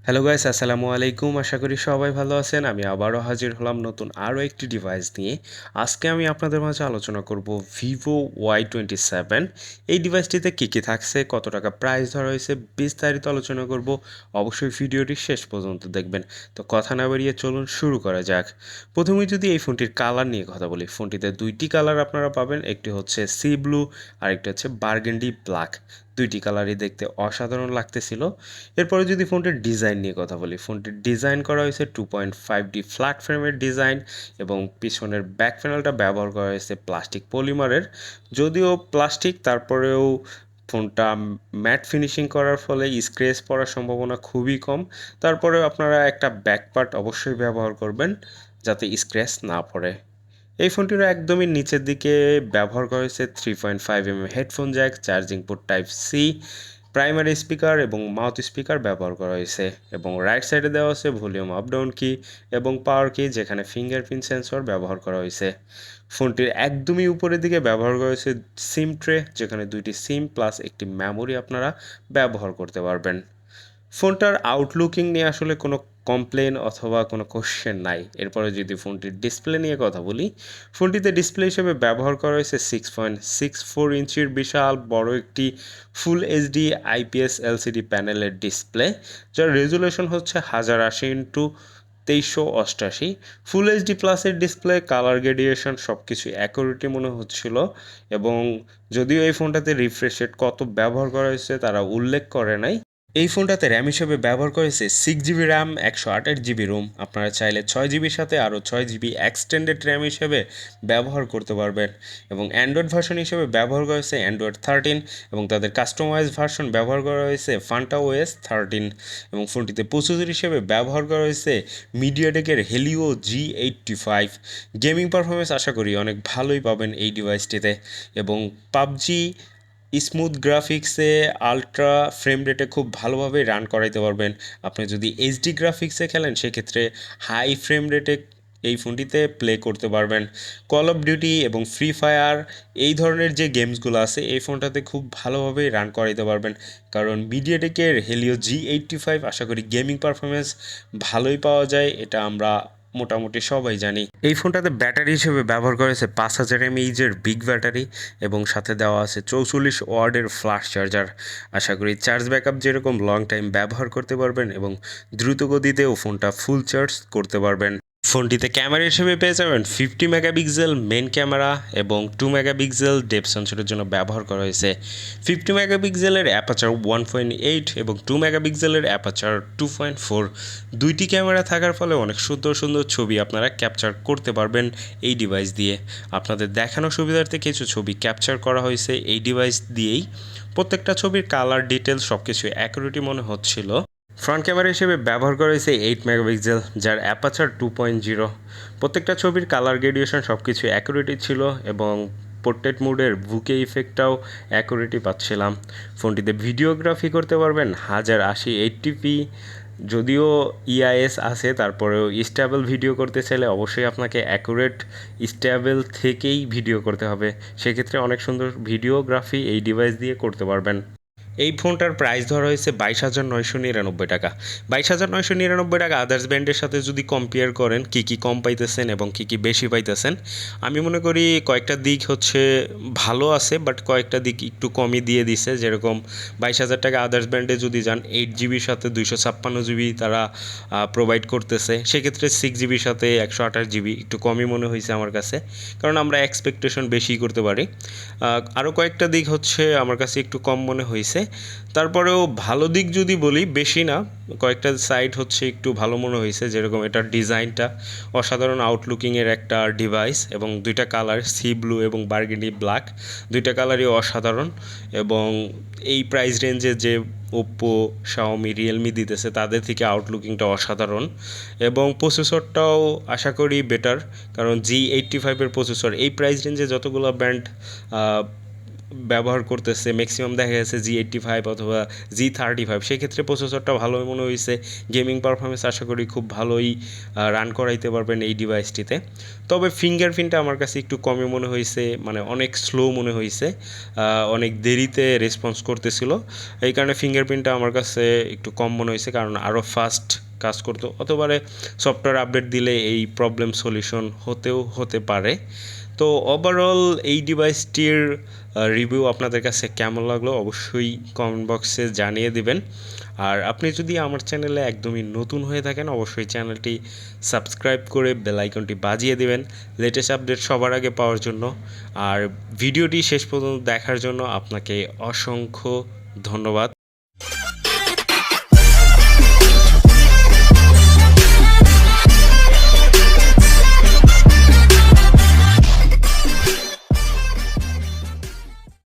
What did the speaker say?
Hello guys, আসসালামু আলাইকুম। আশা করি সবাই ভালো আছেন। আমি আবারও হাজির হলাম নতুন আরও একটি ডিভাইস নিয়ে। আজকে আমি আপনাদের মাঝে আলোচনা করব ভিভো Y27। এই ডিভাইসটিতে কী কী থাকছে, কত টাকা প্রাইস ধরা হয়েছে, বিস্তারিত আলোচনা করব। অবশ্যই ভিডিওটি শেষ পর্যন্ত দেখবেন। তো কথা না বাড়িয়ে চলুন শুরু করা যাক। প্রথমে যদি এই ফোনটির কালার নিয়ে কথা বলি, ফোনটিতে দুইটি কালার আপনারা পাবেন। একটি হচ্ছে সি ব্লু আর একটি হচ্ছে বার্গেন্ডি ব্ল্যাক। দুইটি কালারই দেখতে অসাধারণ লাগতেছিল। এরপরে যদি ফোনটির ডিজাইন নিয়ে কথা বলি, ফোনটির ডিজাইন করা হয়েছে 2.5D ফ্ল্যাট ফ্রেমের ডিজাইন এবং পিছনের ব্যাক প্যানেলটা ব্যবহার করা হয়েছে প্লাস্টিক পলিমারের। যদিও প্লাস্টিক, তারপরেও ফোনটা ম্যাট ফিনিশিং করার ফলে স্ক্র্যাচ পড়ার সম্ভাবনা খুবই কম। তারপরেও আপনারা একটা ব্যাক পার্ট অবশ্যই ব্যবহার করবেন যাতে স্ক্র্যাচ না পড়ে। এই ফোনটির একদমই নিচের দিকে ব্যবহার করা হয়েছে 3.5mm headphone jack, charging port type C, primary speaker এবং মাউথ স্পিকার ব্যবহার করা হয়েছে এবং রাইট সাইডে দেওয়া আছে ভলিউম আপ ডাউন কি এবং পাওয়ার কি, যেখানে ফিঙ্গারপ্রিন্ট সেন্সর ব্যবহার করা হয়েছে। ফোনটির একদমই উপরের দিকে ব্যবহার করা হয়েছে সিম ট্রে, যেখানে দুইটি সিম প্লাস একটি মেমোরি আপনারা ব্যবহার করতে পারবেন। ফোনটার আউটলুকিং নিয়ে আসলে কোনো কমপ্লেন অথবা কোনো কোশ্চেন নাই। এরপরে যদি ফোনটির ডিসপ্লে নিয়ে কথা বলি, ফোনটিতে ডিসপ্লে হিসেবে ব্যবহার করা হয়েছে 6.64 ইঞ্চির বিশাল বড় একটি ফুল এইচডি IPS LCD প্যানেলের ডিসপ্লে, যার রেজুলেশন হচ্ছে 1080x2388। ফুল এইচডি প্লাসের ডিসপ্লে, কালার গ্রেডিয়েশন সব কিছু অ্যাকুরেটই মনে হচ্ছিল। এবং যদিও এই ফোনটাতে রিফ্রেশ রেট কত ব্যবহার করা হয়েছে তারা উল্লেখ করে নাই। এই ফোনটাতে র্যাম হিসেবে ব্যবহার করেছে 6GB র্যাম, 128GB রোম। আপনারা চাইলে 6GBর সাথে আরও 6GB এক্সটেন্ডেড র্যাম হিসেবে ব্যবহার করতে পারবেন। এবং অ্যান্ড্রয়েড ভার্সন হিসেবে ব্যবহার করা হয়েছে অ্যান্ড্রয়েড 13 এবং তাদের কাস্টমাইজ ভার্সন ব্যবহার করা হয়েছে ফান্টা OS 13। এবং ফোনটিতে প্রসেসর হিসেবে ব্যবহার করা হয়েছে মিডিয়াটেকের হেলিও G85। গেমিং পারফরমেন্স আশা করি অনেক ভালোই পাবেন এই ডিভাইসটিতে। এবং পাবজি স্মুথ গ্রাফিক্সে আলট্রা ফ্রেম রেটে খুব ভালোভাবে রান করাইতে পারবেন। আপনি যদি এইচডি গ্রাফিক্সে খেলেন সেক্ষেত্রে হাই ফ্রেম রেটে এই ফোনটিতে প্লে করতে পারবেন। কল অফ ডিউটি এবং ফ্রি ফায়ার এই ধরনের যে গেমসগুলো আছে এই ফোনটাতে খুব ভালোভাবে রান করাইতে পারবেন, কারণ মিডিয়াটেকের হেলিও G85 আশা করি গেমিং পারফরমেন্স ভালোই পাওয়া যায়, এটা আমরা মোটামুটি সবাই জানি। এই ফোনটাতে ব্যাটারি হিসেবে ব্যবহার করেছে 5000 mAh বিগ ব্যাটারি এবং সাথে দেওয়া আছে 44 ওয়াটের ফ্ল্যাশ চার্জার। আশা করি চার্জ ব্যাকআপ যেরকম লং টাইম ব্যবহার করতে পারবেন এবং দ্রুত গতিতেও ফোনটা ফুল চার্জ করতে পারবেন। ফোনটিতে ক্যামেরা হিসেবে পেয়ে যাবেন 50 মেগাপিক্সেল মেন ক্যামেরা এবং 2 মেগাপিক্সেল ডেপথ সেন্সরের জন্য ব্যবহার করা হয়েছে। 50 মেগাপিক্সেলের অ্যাপাচার 1.8 এবং 2 মেগাপিক্সেলের অ্যাপাচার 2.4। দুইটি ক্যামেরা থাকার ফলে অনেক সুন্দর সুন্দর ছবি আপনারা ক্যাপচার করতে পারবেন এই ডিভাইস দিয়ে। আপনাদের দেখানোর সুবিধার্থে কিছু ছবি ক্যাপচার করা হয়েছে এই ডিভাইস দিয়েই। প্রত্যেকটা ছবির কালার ডিটেলস সব কিছু অ্যাকুরেটই মনে হচ্ছিল। ফ্রন্ট ক্যামেরা হিসেবে ব্যবহার করা হয়েছে 8 মেগাপিক্সেল, যার অ্যাপাচার 2.0। প্রত্যেকটা ছবির কালার গ্রেডিয়েশন সব কিছু অ্যাকুরেটই ছিল এবং পোর্ট্রেট মোডের বুকে ইফেক্টটাও অ্যাকুরেটই পাচ্ছিলাম। ফোনটিতে ভিডিওগ্রাফি করতে পারবেন 1080 800p। যদিও ইআইএস আছে, তারপরেও স্টেবল ভিডিও করতে চাইলে অবশ্যই আপনাকে অ্যাকুরেট স্টেবল থেকেই ভিডিও করতে হবে। সেক্ষেত্রে অনেক সুন্দর ভিডিওগ্রাফি এই ডিভাইস দিয়ে করতে পারবেন। এই ফোনটার প্রাইস ধরা হয়েছে 22,999 টাকা। 22,999 টাকা আদার্স ব্র্যান্ডের সাথে যদি কম্পেয়ার করেন কী কী কম পাইতেছেন এবং কী কী বেশি পাইতেছেন, আমি মনে করি কয়েকটা দিক হচ্ছে ভালো আছে, বাট কয়েকটা দিক একটু কমই দিয়ে দিছে। যেরকম 22,000 টাকা আদার্স ব্র্যান্ডে যদি যান 8GBর সাথে 256GB তারা প্রোভাইড করতেছে, সেক্ষেত্রে 6GBর সাথে 128GB একটু কমই মনে হয়েছে আমার কাছে, কারণ আমরা এক্সপেকটেশন বেশি করতে পারি। আরও কয়েকটা দিক হচ্ছে আমার কাছে একটু কম মনে হয়েছে। তারপরেও ভালো দিক যদি বলি, বেশি না, কয়েকটা সাইড হচ্ছে একটু ভালো মনে হয়েছে। যেরকম এটার ডিজাইনটা অসাধারণ আউটলুকিংয়ের একটা ডিভাইস এবং দুইটা কালার সি ব্লু এবং বার্গেন্ডি ব্ল্যাক, দুইটা কালারই অসাধারণ। এবং এই প্রাইস রেঞ্জে যে ওপ্পো, শাওমি, রিয়েলমি দিতেছে তাদের থেকে আউটলুকিংটা অসাধারণ এবং প্রসেসরটাও আশা করি বেটার, কারণ G85 প্রসেসর এই প্রাইস রেঞ্জে যতগুলো ব্র্যান্ড ব্যবহার করতেছে ম্যাক্সিমাম দেখা গেছে G85 অথবা G35, সেক্ষেত্রে প্রসেসরটা ভালোই মনে হয়েছে। গেমিং পারফরমেন্স আশা করি খুব ভালোই রান করাইতে পারবেন এই ডিভাইসটিতে। তবে ফিঙ্গারপ্রিন্টটা আমার কাছে একটু কমই মনে হয়েছে, মানে অনেক স্লো মনে হয়েছে, অনেক দেরিতে রেসপন্স করতেছিল। এই কারণে ফিঙ্গারপ্রিন্টটা আমার কাছে একটু কম মনে হয়েছে, কারণ আরও ফাস্ট কাজ করতো, অতবারে সফটওয়্যার আপডেট দিলে এই প্রবলেম সলিউশন হতে পারে। তো ওভারঅল এই ডিভাইসটির রিভিউ আপনাদের কাছে কেমন লাগলো অবশ্যই কমেন্ট বক্সে জানিয়ে দিবেন। আর আপনি যদি আমার চ্যানেলে একদমই নতুন হয়ে থাকেন অবশ্যই চ্যানেলটি সাবস্ক্রাইব করে বেল আইকনটি বাজিয়ে দিবেন লেটেস্ট আপডেট সবার আগে পাওয়ার জন্য। আর ভিডিওটি শেষ পর্যন্ত দেখার জন্য আপনাকে অসংখ্য ধন্যবাদ।